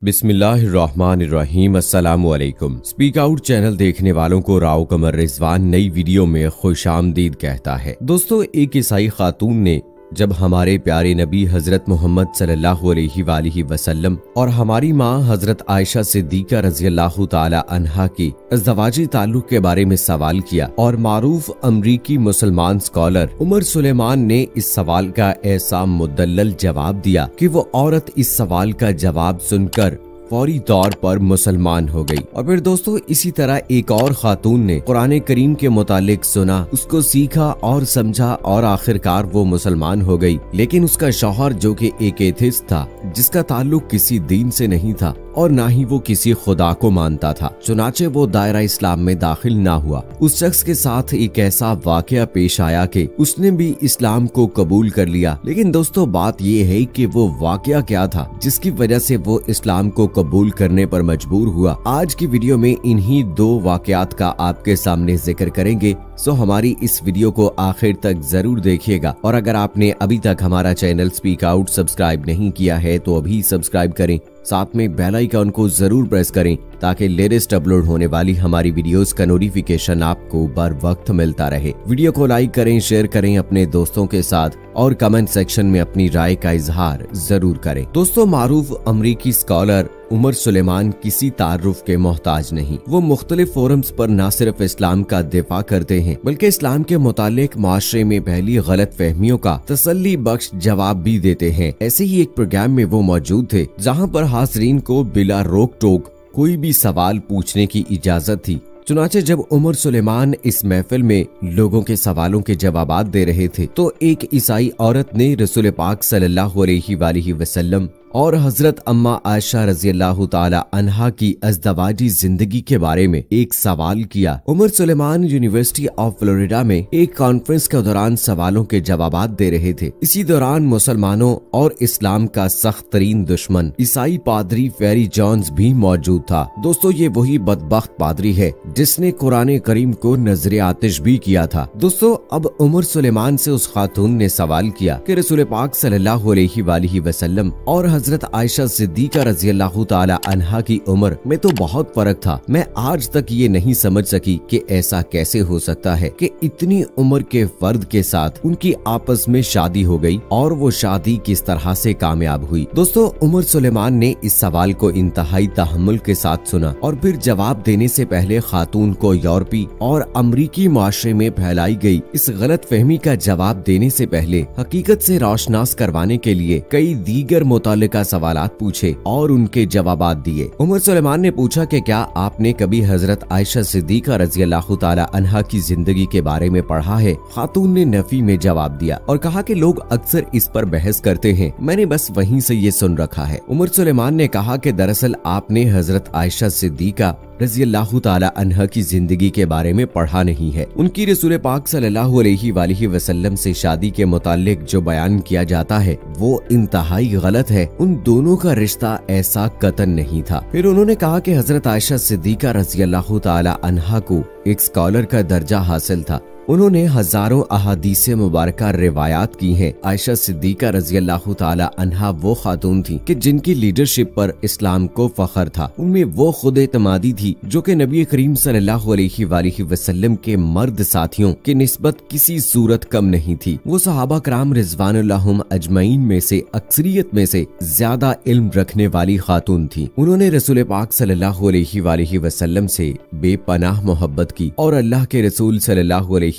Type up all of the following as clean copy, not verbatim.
बिस्मिल्लाहिर्रहमानिर्रहीम। अस्सलामुअलैकुम। Speak out channel देखने वालों को राव कमर रिजवान नई वीडियो में खुशामदीद कहता है। दोस्तों, एक ईसाई खातून ने जब हमारे प्यारे नबी हजरत मोहम्मद सल्लल्लाहु अलैहि वसल्लम और हमारी माँ हजरत आयशा सिद्दीका रज़ियल्लाहु ताला अन्हा की अज़दवाजी ताल्लुक के बारे में सवाल किया और मारूफ अमरीकी मुसलमान स्कॉलर उमर सुलेमान ने इस सवाल का ऐसा मुदल्लल जवाब दिया कि वो औरत इस सवाल का जवाब सुनकर फौरी तौर पर मुसलमान हो गई। और फिर दोस्तों, इसी तरह एक और खातून ने कुरान करीम के मुतालिक सुना, उसको सीखा और समझा और आखिरकार वो मुसलमान हो गई। लेकिन उसका शौहर, जो कि एक एथिस्ट था, जिसका ताल्लुक किसी दीन से नहीं था और ना ही वो किसी खुदा को मानता था, चुनाचे वो दायरा इस्लाम में दाखिल ना हुआ। उस शख्स के साथ एक ऐसा वाकया पेश आया कि उसने भी इस्लाम को कबूल कर लिया। लेकिन दोस्तों, बात ये है कि वो वाकया क्या था जिसकी वजह से वो इस्लाम को कबूल करने पर मजबूर हुआ। आज की वीडियो में इन्हीं दो वाकयात का आपके सामने जिक्र करेंगे। सो हमारी इस वीडियो को आखिर तक जरूर देखिएगा। और अगर आपने अभी तक हमारा चैनल स्पीक आउट सब्सक्राइब नहीं किया है तो अभी सब्सक्राइब करें, साथ में बेल आइकन को जरूर प्रेस करें ताकि लेटेस्ट अपलोड होने वाली हमारी वीडियोस का नोटिफिकेशन आपको बर वक्त मिलता रहे। वीडियो को लाइक करें, शेयर करें अपने दोस्तों के साथ और कमेंट सेक्शन में अपनी राय का इजहार जरूर करें। दोस्तों, मारूफ अमरीकी स्कॉलर उमर सुलेमान किसी तारुफ के मोहताज नहीं। वो मुख्तलिफ फोरम्स पर न सिर्फ इस्लाम का दिफा करते हैं बल्कि इस्लाम के मुतालिक माशरे में फैली गलत फहमियों का तसल्ली बख्श जवाब भी देते हैं। ऐसे ही एक प्रोग्राम में वो मौजूद थे जहाँ पर हाज़रीन को बिला रोक टोक कोई भी सवाल पूछने की इजाजत थी। चुनाचे जब उमर सुलेमान इस महफिल में लोगों के सवालों के जवाबात दे रहे थे तो एक ईसाई औरत ने रसूल पाक सल्लल्लाहु अलैहि वसल्लम और हजरत अम्मा आयशा रज़ियल्लाहु ताला अन्हा की अज़दवाजी जिंदगी के बारे में एक सवाल किया। Omar Suleiman University of Florida में एक कॉन्फ्रेंस के दौरान सवालों के जवाबात दे रहे थे। इसी दौरान मुसलमानों और इस्लाम का सख्त तरीन दुश्मन ईसाई पादरी फेरी जॉन्स भी मौजूद था। दोस्तों, ये वही बदबख्त पादरी है जिसने कुरान करीम को नजरे आतिश भी किया था। दोस्तों, अब उमर सुलेमान से उस खातून ने सवाल किया कि रसूल पाक सल्लल्लाहु अलैहि वसल्लम और हजरत आयशा सिद्दीका रज़ियल्लाहु ताला अन्हा की उम्र में तो बहुत फर्क था। मैं आज तक ये नहीं समझ सकी कि ऐसा कैसे हो सकता है कि इतनी उम्र के फर्द के साथ उनकी आपस में शादी हो गई और वो शादी किस तरह से कामयाब हुई। दोस्तों, उमर सुलेमान ने इस सवाल को इंतहाई तहम्मुल के साथ सुना और फिर जवाब देने से पहले खातून को यूरोपी और अमरीकी माशरे में फैलाई गई इस गलत फहमी का जवाब देने से पहले हकीकत से रोशनास करवाने के लिए कई दीगर मुतालिका सवालात पूछे और उनके जवाबात दिए। उमर सुलेमान ने पूछा कि क्या आपने कभी हजरत आयशा सिद्दीका रज़ियल्लाहु ताला अन्हा की जिंदगी के बारे में पढ़ा है? खातून ने नफी में जवाब दिया और कहा कि लोग अक्सर इस पर बहस करते हैं, मैंने बस वहीं से ये सुन रखा है। उमर सुलेमान ने कहा कि दरअसल आपने हजरत आयशा सिद्दीका रज़ियल्लाहु ताला अन्हा की जिंदगी के बारे में पढ़ा नहीं है। उनकी रसूल पाक सल्लल्लाहु अलैहि वसल्लम से शादी के मुतालिक जो बयान किया जाता है वो इंतहाई गलत है। उन दोनों का रिश्ता ऐसा कतन नहीं था। फिर उन्होंने कहा कि हजरत आयशा सिद्दीका रज़ियल्लाहु ताला अन्हा को एक स्कॉलर का दर्जा हासिल था। उन्होंने हजारों अहादीसे मुबारका रिवायात की हैं। आयशा सिद्दीका रज़ियल्लाहु ताला अन्हा वो खातून थी कि जिनकी लीडरशिप पर इस्लाम को फख्र था। उनमें वो खुद एतमादी थी जो कि नबी करीम सल्लल्लाहु अलैहि वसल्लम के मर्द साथियों की निस्बत किसी सूरत कम नहीं थी। वो सहाबा कराम रिज़वानुल्लाहुम अजमईन में से अक्सरियत में से ज्यादा इल्म रखने वाली खातून थी। उन्होंने रसूल पाक सल्लल्लाहु अलैहि वसल्लम से बेपनाह मोहब्बत की और अल्लाह के रसूल सल्लल्लाहु अलैहि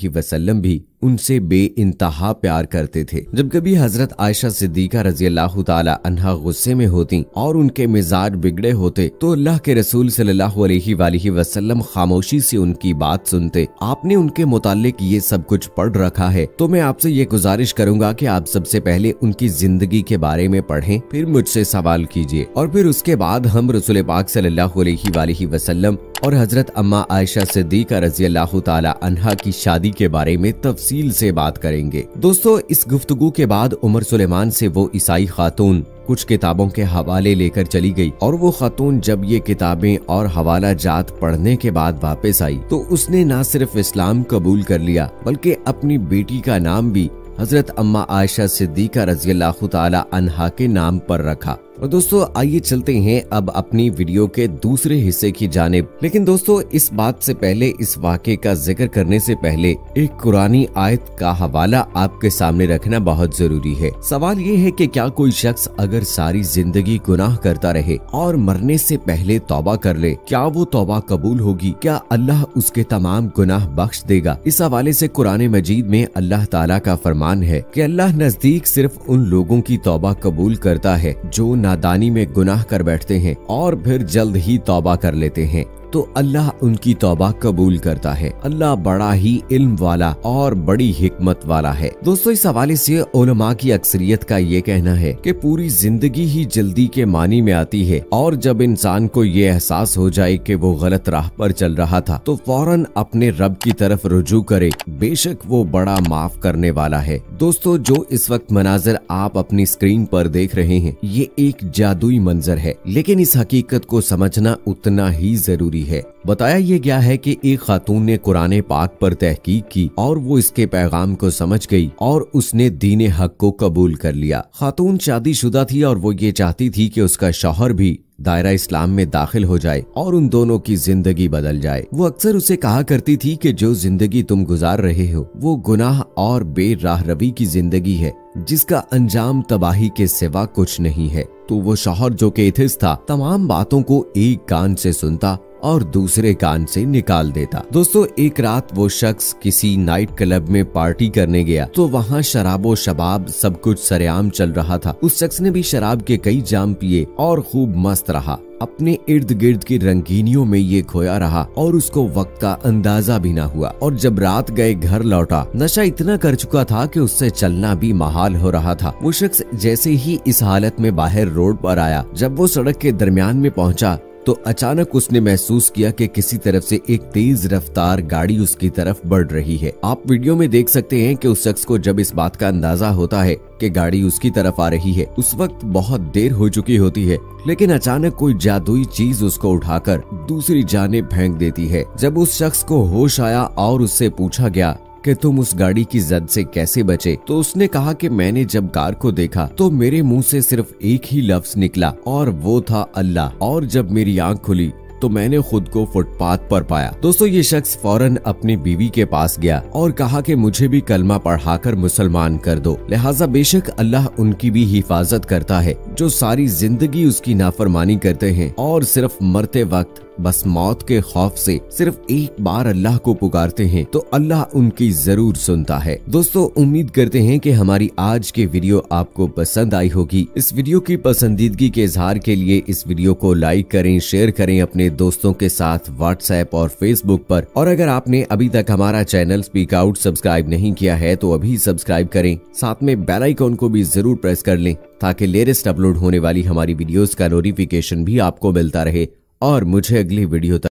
वसल्लम भी उनसे बेइंतहा प्यार करते थे। जब कभी हजरत आयशा सिद्दीका रज़ियल्लाहु ताला अन्हा गुस्से में होती और उनके मिजाज बिगड़े होते तो अल्लाह के रसूल सल्लल्लाहु अलैहि वसल्लम खामोशी से उनकी बात सुनते। आपने उनके मुतालिक ये सब कुछ पढ़ रखा है तो मैं आपसे ये गुजारिश करूंगा कि आप सबसे पहले उनकी जिंदगी के बारे में पढ़ें, फिर मुझसे सवाल कीजिए और फिर उसके बाद हम रसूल पाक सल्लल्लाहु अलैहि वसल्लम और हजरत अम्मा आयशा सिद्दीका रज़ियल्लाहु ताला अन्हा की शादी के बारे में तफसील से बात करेंगे। दोस्तों, इस गुफ्तगू के बाद उमर सुलेमान से वो ईसाई खातून कुछ किताबों के हवाले लेकर चली गई और वो खातून जब ये किताबें और हवाला जात पढ़ने के बाद वापस आई तो उसने न सिर्फ इस्लाम कबूल कर लिया बल्कि अपनी बेटी का नाम भी हजरत अम्मा आयशा सिद्दीका रज़ियल्लाहु ताला अन्हा के नाम पर रखा। और दोस्तों आइए चलते हैं अब अपनी वीडियो के दूसरे हिस्से की जानिब। लेकिन दोस्तों इस बात से पहले, इस वाक़े का जिक्र करने से पहले एक कुरानी आयत का हवाला आपके सामने रखना बहुत जरूरी है। सवाल ये है कि क्या कोई शख्स अगर सारी जिंदगी गुनाह करता रहे और मरने से पहले तौबा कर ले, क्या वो तौबा कबूल होगी? क्या अल्लाह उसके तमाम गुनाह बख्श देगा? इस हवाले से कुरान मजीद में अल्लाह ताला का फरमान है कि अल्लाह नजदीक सिर्फ उन लोगों की तौबा कबूल करता है जो नादानी में गुनाह कर बैठते हैं और फिर जल्द ही तौबा कर लेते हैं, तो अल्लाह उनकी तौबा कबूल करता है। अल्लाह बड़ा ही इल्म वाला और बड़ी हिकमत वाला है। दोस्तों इस हवाले से उलमा की अक्सरियत का ये कहना है कि पूरी जिंदगी ही जल्दी के मानी में आती है और जब इंसान को ये एहसास हो जाए कि वो गलत राह पर चल रहा था तो फौरन अपने रब की तरफ रुजू करे, बेशक वो बड़ा माफ करने वाला है। दोस्तों जो इस वक्त मनाजर आप अपनी स्क्रीन पर देख रहे हैं ये एक जादुई मंजर है, लेकिन इस हकीकत को समझना उतना ही जरूरी है। बताया ये गया है कि एक खातून ने कुरान पाक पर तहकीक की और वो इसके पैगाम को समझ गई और उसने दीन हक को कबूल कर लिया। खातून शादीशुदा थी और वो ये चाहती थी कि उसका शौहर भी दायरा इस्लाम में दाखिल हो जाए और उन दोनों की जिंदगी बदल जाए। वो अक्सर उसे कहा करती थी कि जो जिंदगी तुम गुजार रहे हो वो गुनाह और बेराह रवी की जिंदगी है जिसका अंजाम तबाही के सिवा कुछ नहीं है। तो वो शौहर जो कि एथिस्ट था तमाम बातों को एक कान से सुनता और दूसरे कान से निकाल देता। दोस्तों एक रात वो शख्स किसी नाइट क्लब में पार्टी करने गया तो वहाँ शराबो शबाब सब कुछ सरेआम चल रहा था। उस शख्स ने भी शराब के कई जाम पिए और खूब मस्त रहा, अपने इर्द गिर्द की रंगीनियों में ये खोया रहा और उसको वक्त का अंदाजा भी ना हुआ। और जब रात गए घर लौटा, नशा इतना कर चुका था कि उससे चलना भी महाल हो रहा था। वो शख्स जैसे ही इस हालत में बाहर रोड पर आया, जब वो सड़क के दरमियान में पहुंचा तो अचानक उसने महसूस किया कि किसी तरफ से एक तेज रफ्तार गाड़ी उसकी तरफ बढ़ रही है। आप वीडियो में देख सकते हैं कि उस शख्स को जब इस बात का अंदाजा होता है कि गाड़ी उसकी तरफ आ रही है, उस वक्त बहुत देर हो चुकी होती है, लेकिन अचानक कोई जादुई चीज उसको उठाकर दूसरी जानिब फेंक देती है। जब उस शख्स को होश आया और उससे पूछा गया कि तुम उस गाड़ी की जद से कैसे बचे, तो उसने कहा कि मैंने जब कार को देखा तो मेरे मुंह से सिर्फ एक ही लफ्ज निकला और वो था अल्लाह, और जब मेरी आंख खुली तो मैंने खुद को फुटपाथ पर पाया। दोस्तों ये शख्स फौरन अपनी बीवी के पास गया और कहा कि मुझे भी कलमा पढ़ाकर मुसलमान कर दो। लिहाजा बेशक अल्लाह उनकी भी हिफाजत करता है जो सारी जिंदगी उसकी नाफरमानी करते हैं और सिर्फ मरते वक्त बस मौत के खौफ से सिर्फ एक बार अल्लाह को पुकारते हैं तो अल्लाह उनकी जरूर सुनता है। दोस्तों उम्मीद करते हैं कि हमारी आज की वीडियो आपको पसंद आई होगी। इस वीडियो की पसंदीदगी के इजहार के लिए इस वीडियो को लाइक करें, शेयर करें अपने दोस्तों के साथ व्हाट्सएप और फेसबुक पर। और अगर आपने अभी तक हमारा चैनल स्पीक आउट सब्सक्राइब नहीं किया है तो अभी सब्सक्राइब करें, साथ में बेल आइकॉन को भी जरूर प्रेस कर लें ताकि लेटेस्ट अपलोड होने वाली हमारी वीडियोस का नोटिफिकेशन भी आपको मिलता रहे। और मुझे अगली वीडियो तक